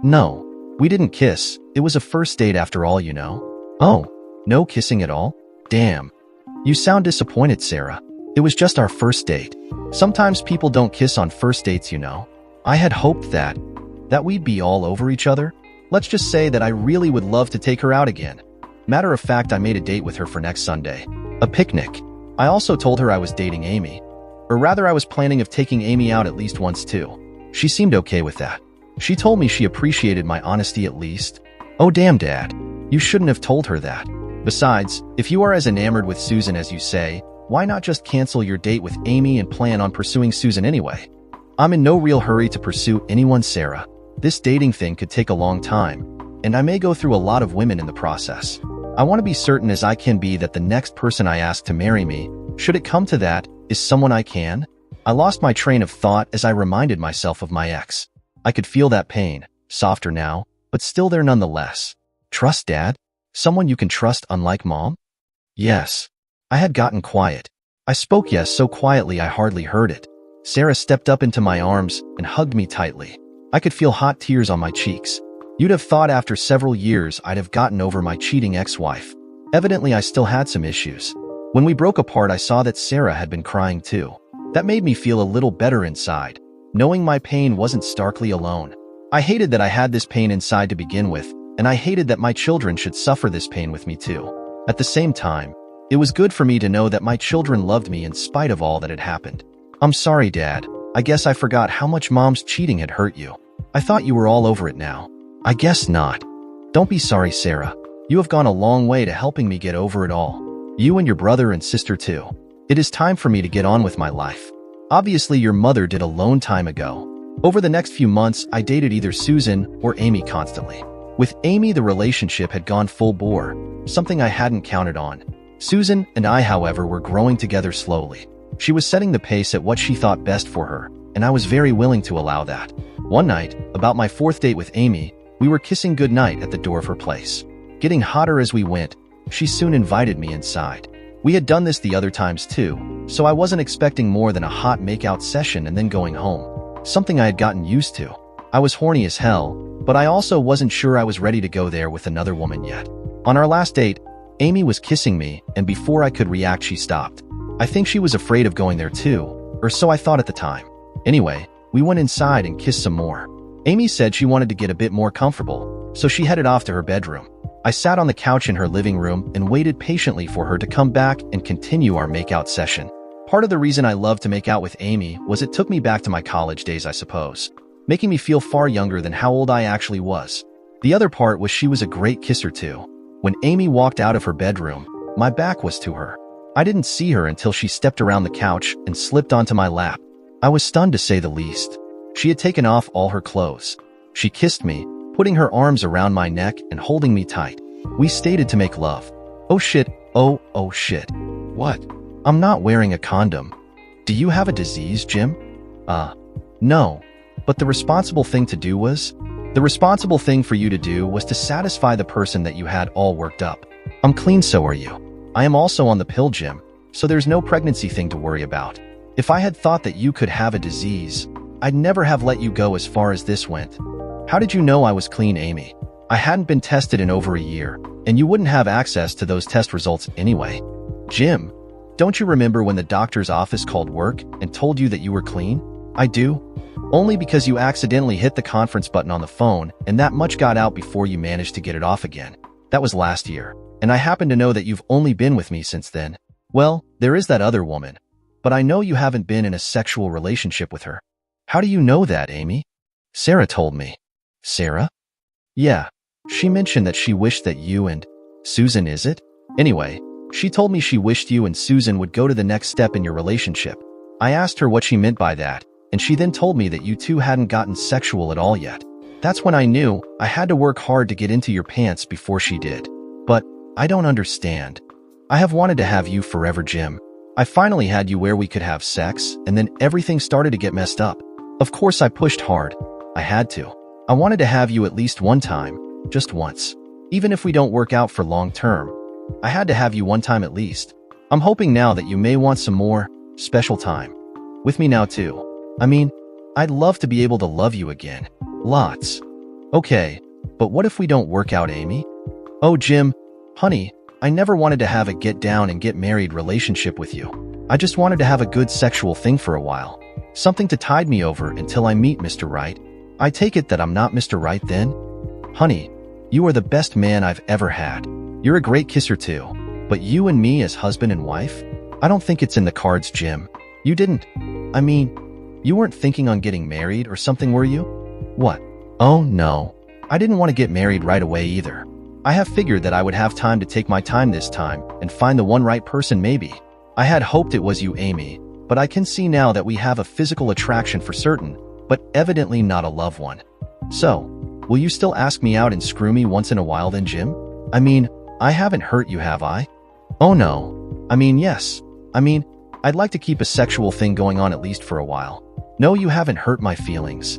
No. We didn't kiss. It was a first date after all, you know. Oh, no kissing at all? Damn. You sound disappointed, Sarah. It was just our first date. Sometimes people don't kiss on first dates, you know. I had hoped that we'd be all over each other. Let's just say that I really would love to take her out again. Matter of fact, I made a date with her for next Sunday. A picnic. I also told her I was dating Amy. Or rather, I was planning of taking Amy out at least once too. She seemed okay with that. She told me she appreciated my honesty at least. Oh damn, Dad. You shouldn't have told her that. Besides, if you are as enamored with Susan as you say, why not just cancel your date with Amy and plan on pursuing Susan anyway? I'm in no real hurry to pursue anyone, Sarah. This dating thing could take a long time, and I may go through a lot of women in the process. I want to be certain as I can be that the next person I ask to marry me, should it come to that, is someone I can. I lost my train of thought as I reminded myself of my ex. I could feel that pain, softer now, but still there nonetheless. Trust, Dad? Someone you can trust unlike Mom? Yes. I had gotten quiet. I spoke yes so quietly I hardly heard it. Sarah stepped up into my arms and hugged me tightly. I could feel hot tears on my cheeks. You'd have thought after several years I'd have gotten over my cheating ex-wife. Evidently I still had some issues. When we broke apart I saw that Sarah had been crying too. That made me feel a little better inside, knowing my pain wasn't starkly alone. I hated that I had this pain inside to begin with, and I hated that my children should suffer this pain with me too. At the same time, it was good for me to know that my children loved me in spite of all that had happened. I'm sorry, Dad. I guess I forgot how much Mom's cheating had hurt you. I thought you were all over it now. I guess not. Don't be sorry, Sarah. You have gone a long way to helping me get over it all. You and your brother and sister too. It is time for me to get on with my life. Obviously, your mother did a long time ago. Over the next few months, I dated either Susan or Amy constantly. With Amy, the relationship had gone full bore, something I hadn't counted on. Susan and I, however, were growing together slowly. She was setting the pace at what she thought best for her, and I was very willing to allow that. One night, about my 4th date with Amy, we were kissing goodnight at the door of her place. Getting hotter as we went, she soon invited me inside. We had done this the other times too, so I wasn't expecting more than a hot makeout session and then going home. Something I had gotten used to. I was horny as hell, but I also wasn't sure I was ready to go there with another woman yet. On our last date, Amy was kissing me, and before I could react, she stopped. I think she was afraid of going there too, or so I thought at the time. Anyway, we went inside and kissed some more. Amy said she wanted to get a bit more comfortable, so she headed off to her bedroom. I sat on the couch in her living room and waited patiently for her to come back and continue our makeout session. Part of the reason I loved to make out with Amy was it took me back to my college days, I suppose, making me feel far younger than how old I actually was. The other part was she was a great kisser too. When Amy walked out of her bedroom, my back was to her. I didn't see her until she stepped around the couch and slipped onto my lap. I was stunned to say the least. She had taken off all her clothes. She kissed me, putting her arms around my neck and holding me tight. We stated to make love. Oh shit, oh shit. What? I'm not wearing a condom. Do you have a disease, Jim? No. But the responsible thing to do was? The responsible thing for you to do was to satisfy the person that you had all worked up. I'm clean, so are you. I am also on the pill, Jim, so there's no pregnancy thing to worry about. If I had thought that you could have a disease, I'd never have let you go as far as this went. How did you know I was clean, Amy? I hadn't been tested in over a year, and you wouldn't have access to those test results anyway. Jim, don't you remember when the doctor's office called work and told you that you were clean? I do. Only because you accidentally hit the conference button on the phone, and that much got out before you managed to get it off again. That was last year, and I happen to know that you've only been with me since then. Well, there is that other woman, but I know you haven't been in a sexual relationship with her. How do you know that, Amy? Sarah told me. Sarah? Yeah, she mentioned that she wished that you and Susan, is it? Anyway, she told me she wished you and Susan would go to the next step in your relationship. I asked her what she meant by that, and she then told me that you two hadn't gotten sexual at all yet. That's when I knew I had to work hard to get into your pants before she did. But I don't understand. I have wanted to have you forever, Jim. I finally had you where we could have sex, and then everything started to get messed up. Of course I pushed hard. I had to. I wanted to have you at least one time, just once. Even if we don't work out for long term, I had to have you one time at least. I'm hoping now that you may want some more special time with me now too. I mean, I'd love to be able to love you again. Lots. Okay, but what if we don't work out, Amy? Oh, Jim, honey, I never wanted to have a get down and get married relationship with you. I just wanted to have a good sexual thing for a while. Something to tide me over until I meet Mr. Right. I take it that I'm not Mr. Right then? Honey, you are the best man I've ever had. You're a great kisser too. But you and me as husband and wife? I don't think it's in the cards, Jim. You didn't. I mean, you weren't thinking on getting married or something, were you? What? Oh, no. I didn't want to get married right away either. I have figured that I would have time to take my time this time and find the one right person maybe. I had hoped it was you, Amy, but I can see now that we have a physical attraction for certain, but evidently not a love one. So, will you still ask me out and screw me once in a while then, Jim? I mean, I haven't hurt you, have I? Oh no. I mean, yes. I mean, I'd like to keep a sexual thing going on at least for a while. No, you haven't hurt my feelings.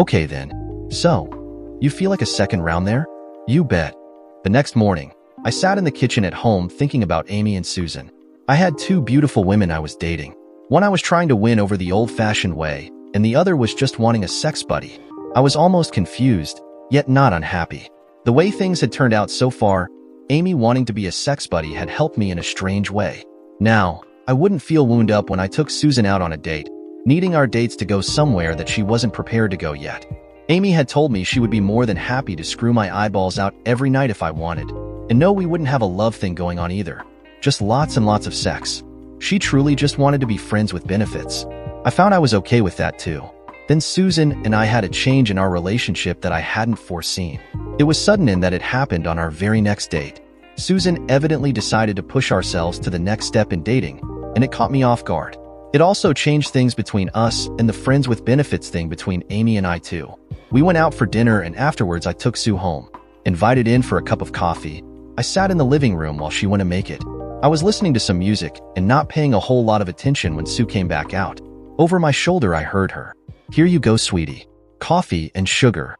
Okay then. So, you feel like a second round there? You bet. The next morning, I sat in the kitchen at home thinking about Amy and Susan. I had two beautiful women I was dating. One I was trying to win over the old-fashioned way, and the other was just wanting a sex buddy. I was almost confused, yet not unhappy. The way things had turned out so far, Amy wanting to be a sex buddy had helped me in a strange way. Now, I wouldn't feel wound up when I took Susan out on a date, needing our dates to go somewhere that she wasn't prepared to go yet. Amy had told me she would be more than happy to screw my eyeballs out every night if I wanted. And no, we wouldn't have a love thing going on either. Just lots and lots of sex. She truly just wanted to be friends with benefits. I found I was okay with that too. Then Susan and I had a change in our relationship that I hadn't foreseen. It was sudden in that it happened on our very next date. Susan evidently decided to push ourselves to the next step in dating, and it caught me off guard. It also changed things between us and the friends with benefits thing between Amy and I too. We went out for dinner and afterwards I took Sue home. Invited in for a cup of coffee, I sat in the living room while she went to make it. I was listening to some music and not paying a whole lot of attention when Sue came back out. Over my shoulder, I heard her. "Here you go, sweetie. Coffee and sugar."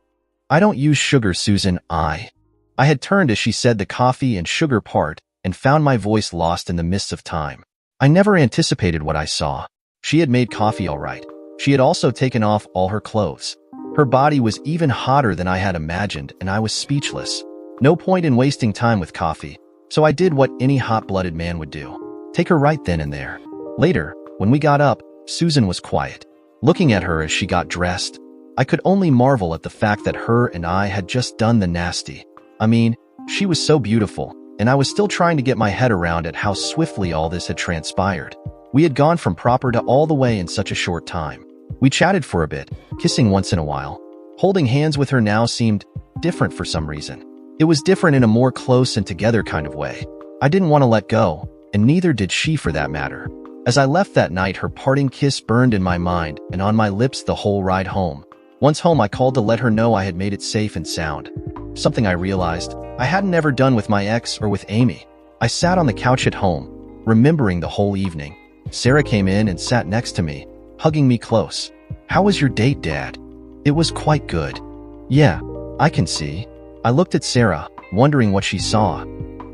"I don't use sugar, Susan, I had turned as she said the coffee and sugar part and found my voice lost in the mists of time. I never anticipated what I saw. She had made coffee all right. She had also taken off all her clothes. Her body was even hotter than I had imagined, and I was speechless. No point in wasting time with coffee, so I did what any hot-blooded man would do. Take her right then and there. Later, when we got up, Susan was quiet. Looking at her as she got dressed, I could only marvel at the fact that her and I had just done the nasty. I mean, she was so beautiful, and I was still trying to get my head around at how swiftly all this had transpired. We had gone from proper to all the way in such a short time. We chatted for a bit, kissing once in a while. Holding hands with her now seemed different for some reason. It was different in a more close and together kind of way. I didn't want to let go, and neither did she for that matter. As I left that night, her parting kiss burned in my mind and on my lips the whole ride home. Once home, I called to let her know I had made it safe and sound. Something I realized I hadn't ever done with my ex or with Amy. I sat on the couch at home, remembering the whole evening. Sarah came in and sat next to me, hugging me close. "How was your date, Dad?" "It was quite good." "Yeah, I can see." I looked at Sarah, wondering what she saw,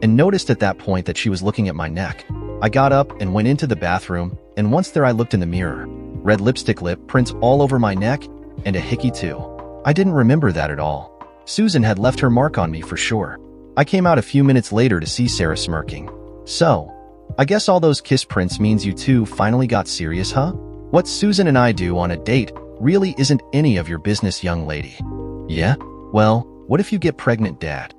and noticed at that point that she was looking at my neck. I got up and went into the bathroom, and once there I looked in the mirror. Red lipstick lip prints all over my neck, and a hickey too. I didn't remember that at all. Susan had left her mark on me for sure. I came out a few minutes later to see Sarah smirking. "So, I guess all those kiss prints means you two finally got serious, huh? What Susan and I do on a date really isn't any of your business, young lady." "Yeah? Well, what if you get pregnant, Dad?"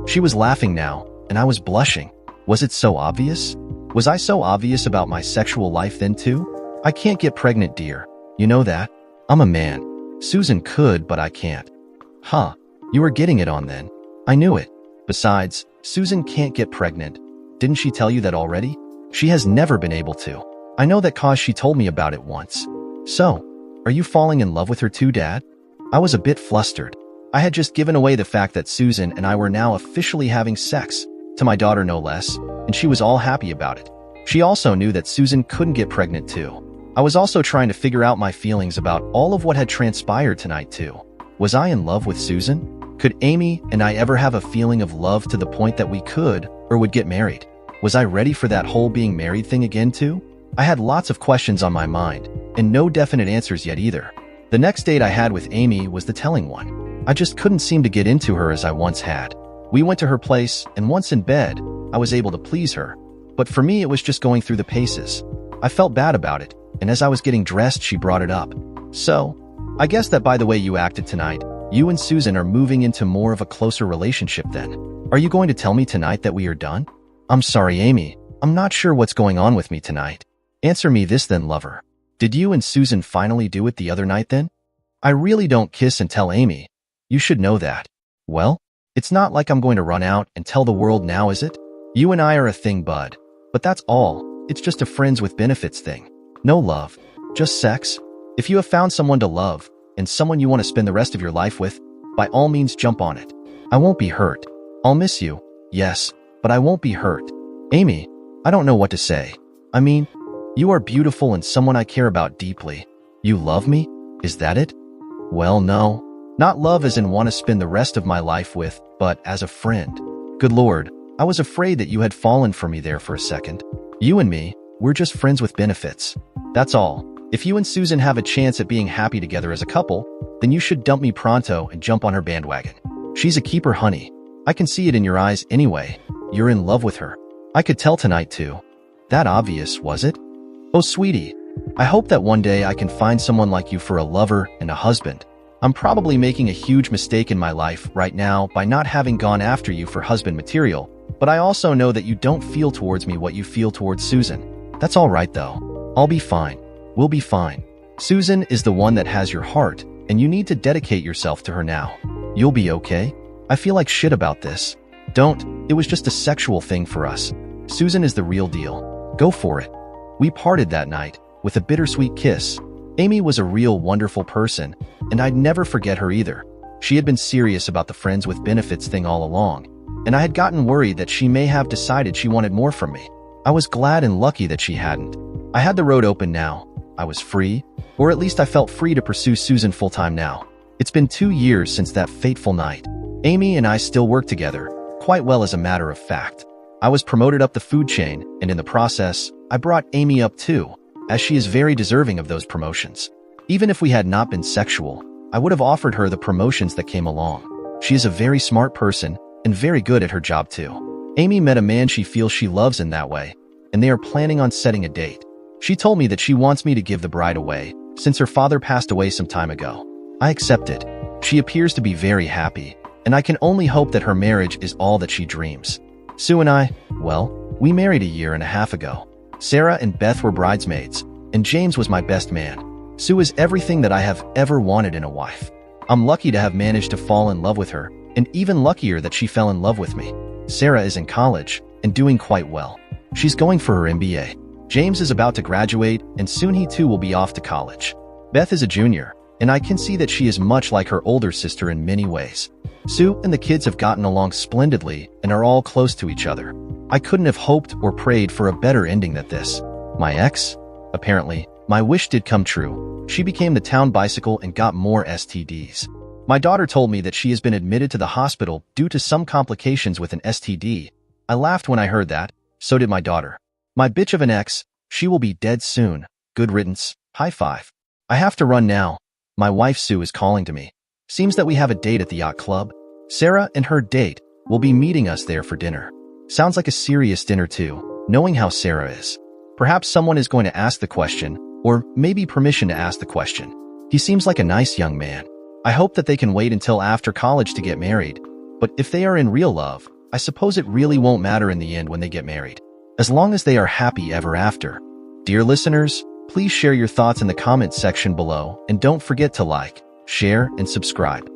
She was laughing now, and I was blushing. Was it so obvious? Was I so obvious about my sexual life then too? "I can't get pregnant, dear. You know that. I'm a man. Susan could, but I can't." "Huh. You were getting it on then." "I knew it. Besides, Susan can't get pregnant. Didn't she tell you that already?" "She has never been able to. I know that 'cause she told me about it once." "So, are you falling in love with her too, Dad?" I was a bit flustered. I had just given away the fact that Susan and I were now officially having sex, to my daughter no less, and she was all happy about it. She also knew that Susan couldn't get pregnant too. I was also trying to figure out my feelings about all of what had transpired tonight too. Was I in love with Susan? Could Amy and I ever have a feeling of love to the point that we could or would get married? Was I ready for that whole being married thing again too? I had lots of questions on my mind, and no definite answers yet either. The next date I had with Amy was the telling one. I just couldn't seem to get into her as I once had. We went to her place, and once in bed, I was able to please her. But for me, it was just going through the paces. I felt bad about it, and as I was getting dressed, she brought it up. "So, I guess that by the way you acted tonight, you and Susan are moving into more of a closer relationship then. Are you going to tell me tonight that we are done?" "I'm sorry, Amy. I'm not sure what's going on with me tonight." "Answer me this then, lover. Did you and Susan finally do it the other night then?" "I really don't kiss and tell Amy. You should know that." "Well, it's not like I'm going to run out and tell the world now, is it? You and I are a thing, bud. But that's all. It's just a friends with benefits thing. No love. Just sex. If you have found someone to love, and someone you want to spend the rest of your life with, by all means jump on it. I won't be hurt. I'll miss you, yes, but I won't be hurt." "Amy, I don't know what to say. I mean, you are beautiful and someone I care about deeply. You love me? Is that it?" "Well, no. Not love as in want to spend the rest of my life with, but as a friend." "Good Lord, I was afraid that you had fallen for me there for a second. You and me, we're just friends with benefits. That's all. If you and Susan have a chance at being happy together as a couple, then you should dump me pronto and jump on her bandwagon. She's a keeper, honey. I can see it in your eyes anyway. You're in love with her. I could tell tonight too. That obvious, was it? Oh, sweetie, I hope that one day I can find someone like you for a lover and a husband. I'm probably making a huge mistake in my life right now by not having gone after you for husband material, but I also know that you don't feel towards me what you feel towards Susan. That's all right though. I'll be fine. We'll be fine. Susan is the one that has your heart, and you need to dedicate yourself to her now. You'll be okay? I feel like shit about this. Don't. It was just a sexual thing for us. Susan is the real deal. Go for it. We parted that night with a bittersweet kiss. Amy was a real wonderful person, and I'd never forget her either. She had been serious about the friends with benefits thing all along, and I had gotten worried that she may have decided she wanted more from me. I was glad and lucky that she hadn't. I had the road open now. I was free, or at least I felt free to pursue Susan full-time now. It's been 2 years since that fateful night. Amy and I still work together, quite well as a matter of fact. I was promoted up the food chain, and in the process, I brought Amy up too, as she is very deserving of those promotions. Even if we had not been sexual, I would have offered her the promotions that came along. She is a very smart person and very good at her job too. Amy met a man she feels she loves in that way, and they are planning on setting a date. She told me that she wants me to give the bride away, since her father passed away some time ago. I accepted. She appears to be very happy, and I can only hope that her marriage is all that she dreams. Sue and I, well, we married a year and a half ago. Sarah and Beth were bridesmaids, and James was my best man. Sue is everything that I have ever wanted in a wife. I'm lucky to have managed to fall in love with her, and even luckier that she fell in love with me. Sarah is in college and doing quite well. She's going for her MBA. James is about to graduate, and soon he too will be off to college. Beth is a junior, and I can see that she is much like her older sister in many ways. Sue and the kids have gotten along splendidly and are all close to each other. I couldn't have hoped or prayed for a better ending than this. My ex? Apparently, my wish did come true. She became the town bicycle and got more STDs. My daughter told me that she has been admitted to the hospital due to some complications with an STD. I laughed when I heard that. So did my daughter. My bitch of an ex, she will be dead soon. Good riddance. High five. I have to run now. My wife Sue is calling to me. Seems that we have a date at the yacht club. Sarah and her date will be meeting us there for dinner. Sounds like a serious dinner too, knowing how Sarah is. Perhaps someone is going to ask the question, or maybe permission to ask the question. He seems like a nice young man. I hope that they can wait until after college to get married. But if they are in real love, I suppose it really won't matter in the end when they get married, as long as they are happy ever after. Dear listeners, please share your thoughts in the comments section below, and don't forget to like, share, and subscribe.